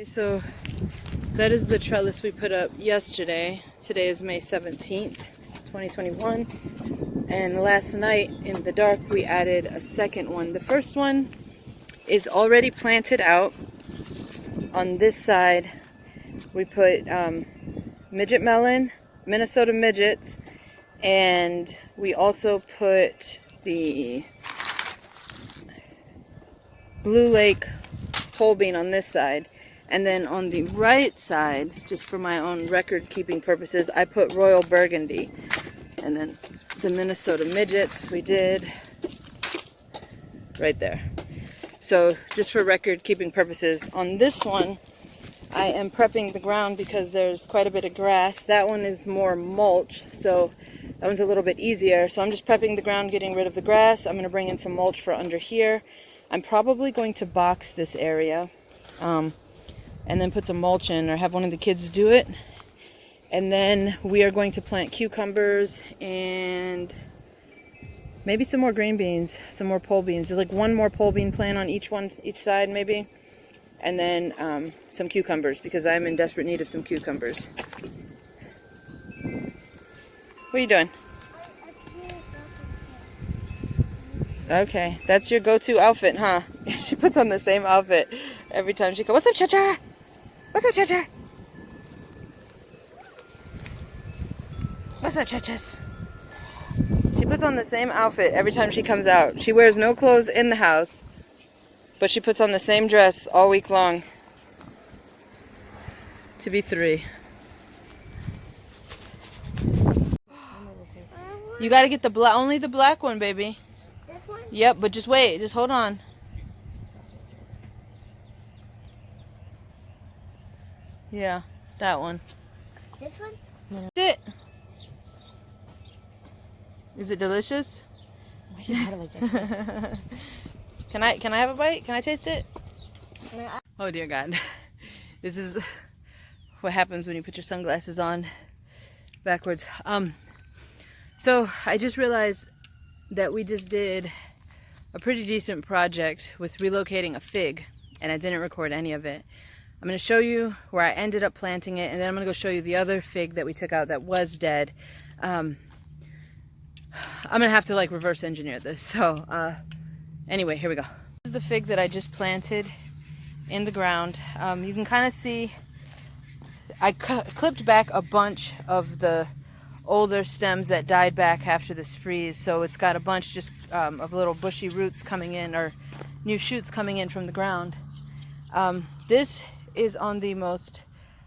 Okay, so that is the trellis we put up yesterday. Today is May 17th, 2021. And last night in the dark we added a second one. The first one is already planted out. On this side we put midget melon, Minnesota midgets, and we also put the Blue Lake pole bean on this side. And then on the right side, just for my own record keeping purposes, I put Royal Burgundy. And then the Minnesota midgets we did right there. So just for record keeping purposes, on this one I am prepping the ground because there's quite a bit of grass. That one is more mulch, so that one's a little bit easier. So I'm just prepping the ground, getting rid of the grass. I'm going to bring in some mulch for under here. I'm probably going to box this area and then put some mulch in, or have one of the kids do it. And then we are going to plant cucumbers and maybe some more green beans, some more pole beans. Just like one more pole bean plant on each side maybe. And then some cucumbers, because I'm in desperate need of some cucumbers. What are you doing? Okay, that's your go-to outfit, huh? She puts on the same outfit every time she comes. What's up, Cha-Cha? What's up, Cha-Cha? What's up, Cha-Chas? She puts on the same outfit every time she comes out. She wears no clothes in the house, but she puts on the same dress all week long to be 3. You gotta get the only the black one, baby. This one? Yep, but just wait. Just hold on. Yeah, that one. This one? That's it. Is it delicious? I should have it like this. Can I have a bite? Can I taste it? Oh dear God. This is what happens when you put your sunglasses on backwards. So I just realized that we just did a pretty decent project with relocating a fig, and I didn't record any of it. I'm going to show you where I ended up planting it, and then I'm going to go show you the other fig that we took out that was dead. I'm going to have to like reverse engineer this. So anyway, here we go. This is the fig that I just planted in the ground. You can kind of see I clipped back a bunch of the older stems that died back after this freeze, so it's got a bunch just of little bushy roots coming in, or new shoots coming in from the ground. This is on the most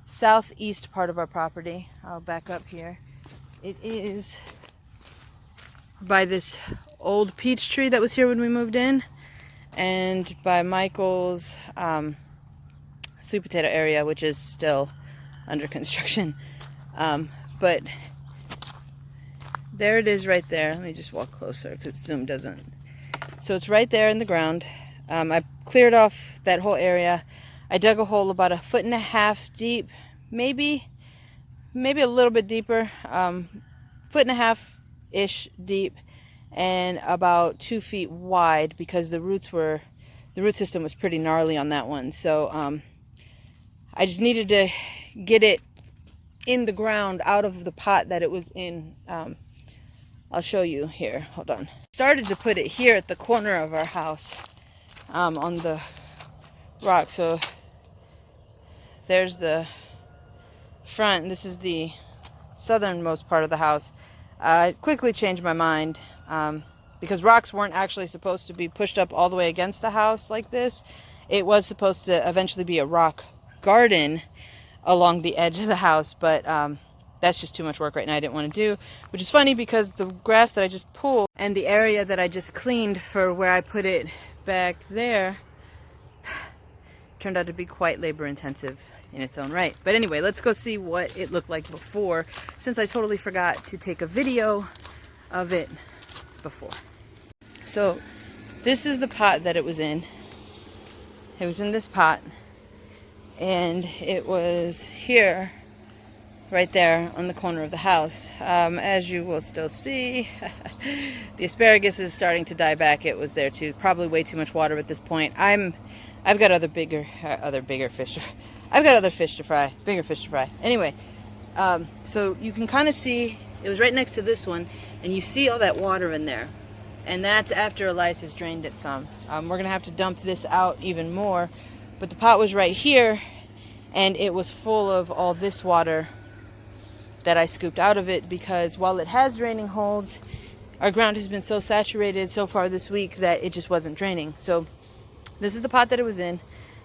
southeast part of our property. I'll back up here. It is by this old peach tree that was here when we moved in, and by Michael's sweet potato area, which is still under construction. But there it is right there. Let me just walk closer because Zoom doesn't. So it's right there in the ground. I cleared off that whole area. I dug a hole about 1.5 feet deep, maybe a little bit deeper, 1.5-ish deep, and about 2 feet wide, because the root system was pretty gnarly on that one. So I just needed to get it in the ground out of the pot that it was in. I'll show you here. Hold on. Started to put it here at the corner of our house, on the rock. So there's the front. This is the southernmost part of the house. I quickly changed my mind because rocks weren't actually supposed to be pushed up all the way against the house like this. It was supposed to eventually be a rock garden along the edge of the house, but that's just too much work right now. I didn't want to do, which is funny because the grass that I just pulled and the area that I just cleaned for where I put it back there turned out to be quite labor intensive in its own right. But anyway, let's go see what it looked like before, since I totally forgot to take a video of it before. So this is the pot that it was in. It was in this pot, and it was here, right there on the corner of the house. As you will still see, the asparagus is starting to die back. It was there too, probably way too much water at this point. I've got other bigger fish, I've got other fish to fry, bigger fish to fry. Anyway, so you can kind of see, it was right next to this one, and you see all that water in there. And that's after Elias drained it some. We're going to have to dump this out even more. But the pot was right here, and it was full of all this water that I scooped out of it, because while it has draining holes, our ground has been so saturated so far this week that it just wasn't draining. So this is the pot that it was in,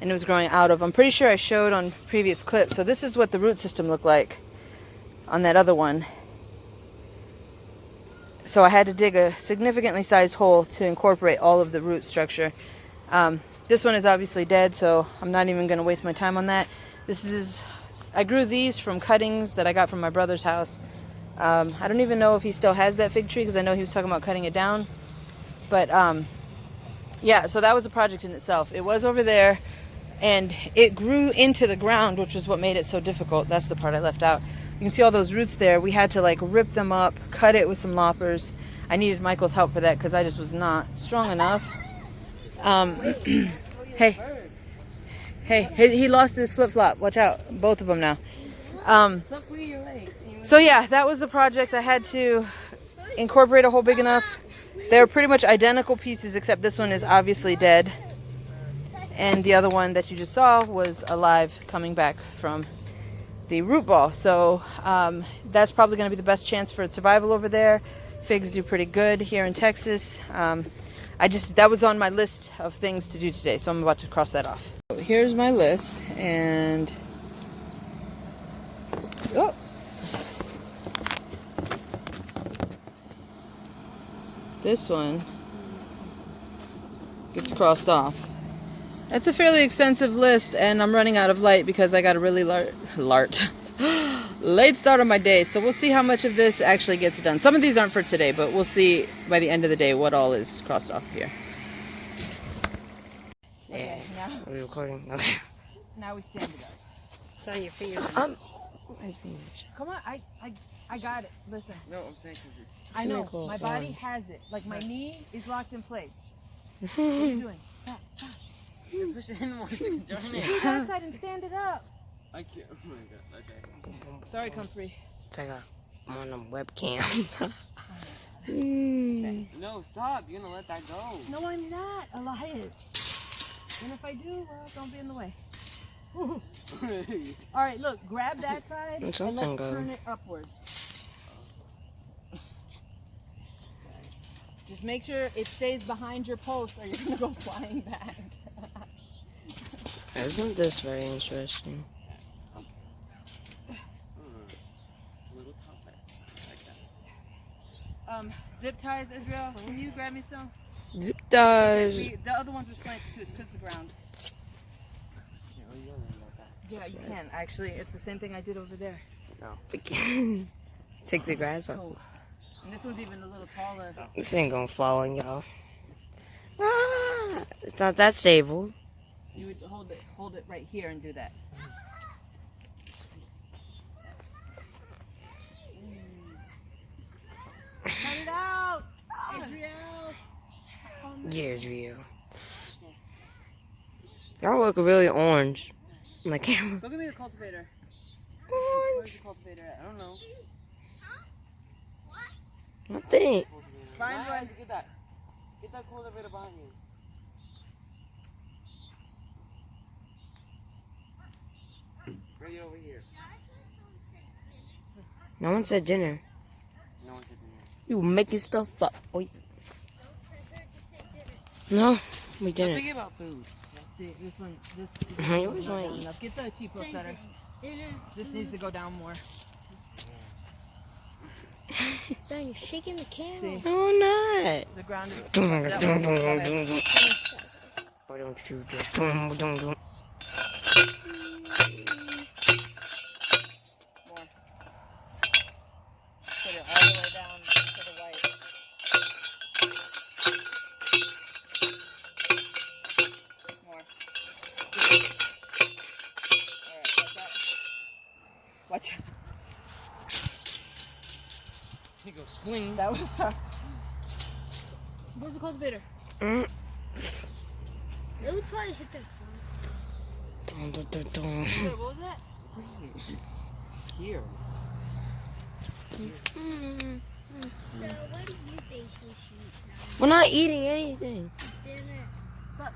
and it was growing out of. I'm pretty sure I showed on previous clips. So this is what the root system looked like on that other one. So I had to dig a significantly sized hole to incorporate all of the root structure. This one is obviously dead, so I'm not even going to waste my time on that. I grew these from cuttings that I got from my brother's house. I don't even know if he still has that fig tree, because I know he was talking about cutting it down. But yeah, so that was a project in itself. It was over there, and it grew into the ground, which was what made it so difficult. That's the part I left out. You can see all those roots there. We had to like rip them up, cut it with some loppers. I needed Michael's help for that because I just was not strong enough. Hey, he lost his flip-flop. Watch out, both of them now. So yeah, that was the project. I had to incorporate a hole big enough. They're pretty much identical pieces, except this one is obviously dead. And the other one that you just saw was alive, coming back from the root ball. So that's probably going to be the best chance for its survival over there. Figs do pretty good here in Texas. That was on my list of things to do today, so I'm about to cross that off. So here's my list, and oh, this one gets crossed off. That's a fairly extensive list, and I'm running out of light because I got a really late start on my day. So we'll see how much of this actually gets done. Some of these aren't for today, but we'll see by the end of the day what all is crossed off here. Yeah, are we recording? Okay. Now we stand it up. It's on your finger. Come on, I got it. Listen. No, I'm saying because it's... I know, cool. my body has it. Like my knee is locked in place. What are you doing? Stop. You're pushing in more so you can join it. Go outside and stand it up. I can't. Oh my god. Okay. Sorry, Comfrey. It's like I'm on them webcams. No, stop. You're gonna let that go. No, I'm not, Elias. And if I do, well, don't be in the way. All right, look, grab that side and let's turn it upward. Just make sure it stays behind your post, or you're gonna go flying back. Isn't this very interesting? It's a little tough. Like that. Zip ties, Israel. Can you grab me some? Zip ties. The other ones are slanted too. It's because of the ground. Yeah, you're about that. Yeah, you can. Actually, it's the same thing I did over there. No. Again. Take the grass off. Cool. And this one's even a little taller. This ain't gonna fall on y'all. Ah, it's not that stable. You would hold it right here and do that. Cut it out, Israel. Yeah, it's real. Y'all look really orange on the camera. Go give me the cultivator. Orange. Where's the cultivator at? I don't know. I think. Find Nice, one. Get that. Get that cultivator behind you. Bring it over here. No one said dinner. No one said dinner. You making stuff up. Oh, yeah. No, we I'm didn't. thinking about food. See, this one, this You one's always not wanna down eat. enough. Get the T-post setter. This needs to go down more. Son, you're shaking the camera. See, No, I'm not. the ground is. Why don't you just don't. More. Put it all the way down to the white. More. Alright, watch out. He goes swing. That was tough. Where's the cultivator? It would probably hit the What was that? Here. So, what do you think we should eat now? We're not eating anything. Dinner.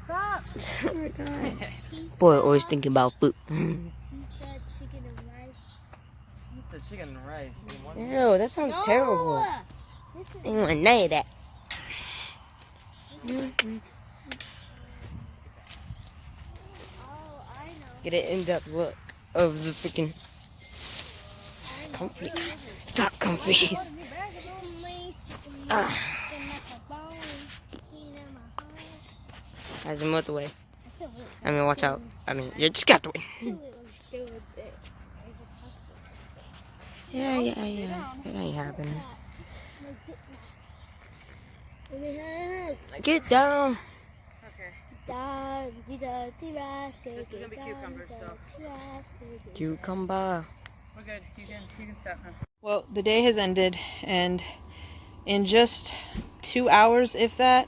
Stop. Oh my god. Pizza. Boy, always thinking about food. Pizza, chicken, and rice. It's a chicken and rice. Ew, that sounds terrible. I don't want none of that. Oh, I know. Get an in-depth look of the freaking comfy. Stop comfies. Chicken wings, chicken Ah. chicken macaroni, chicken in my heart. As a motorway. I can't wait. I mean, watch out. I mean, you just got to wait. I can't wait when we stay with it. Yeah. It ain't happening. Get down. Okay. Down, you dirty rascal. This is gonna be cucumber, so. Cucumber. We're good. You can stop now. Well, the day has ended, and in just 2 hours, if that,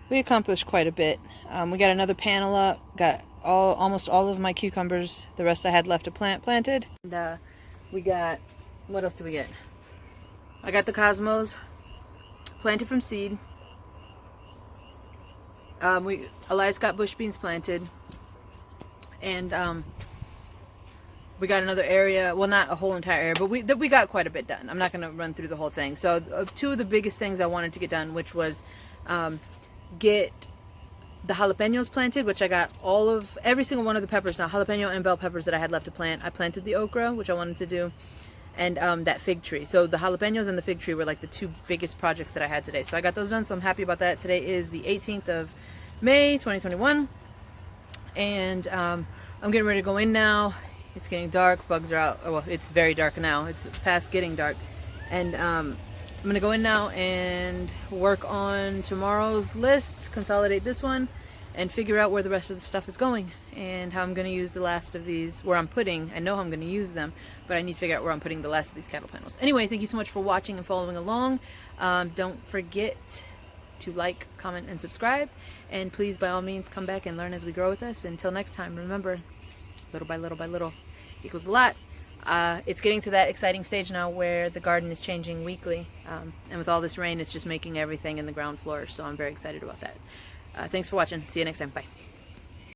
we accomplished quite a bit. We got another panel up, got almost all of my cucumbers, the rest I had left to planted. And we got, what else did we get? I got the cosmos planted from seed. Elias got bush beans planted, and we got another area, well, not a whole entire area, but we got quite a bit done. I'm not going to run through the whole thing. So two of the biggest things I wanted to get done, which was get the jalapenos planted, which I got every single one of the peppers now, jalapeno and bell peppers that I had left to plant. I planted the okra, which I wanted to do, and that fig tree. So the jalapenos and the fig tree were like the two biggest projects that I had today. So I got those done, so I'm happy about that. Today is the 18th of May, 2021, and I'm getting ready to go in now. It's getting dark, bugs are out. Well, it's very dark now. It's past getting dark. And I'm going to go in now and work on tomorrow's list, consolidate this one, and figure out where the rest of the stuff is going and how I'm going to use the last of these, where I'm putting, I know how I'm going to use them, but I need to figure out where I'm putting the last of these cattle panels. Anyway, thank you so much for watching and following along. Don't forget to like, comment, and subscribe. And please, by all means, come back and learn as we grow with us. Until next time, remember, little by little equals a lot. It's getting to that exciting stage now where the garden is changing weekly. And with all this rain, it's just making everything in the ground flourish. So I'm very excited about that. Thanks for watching. See you next time. Bye.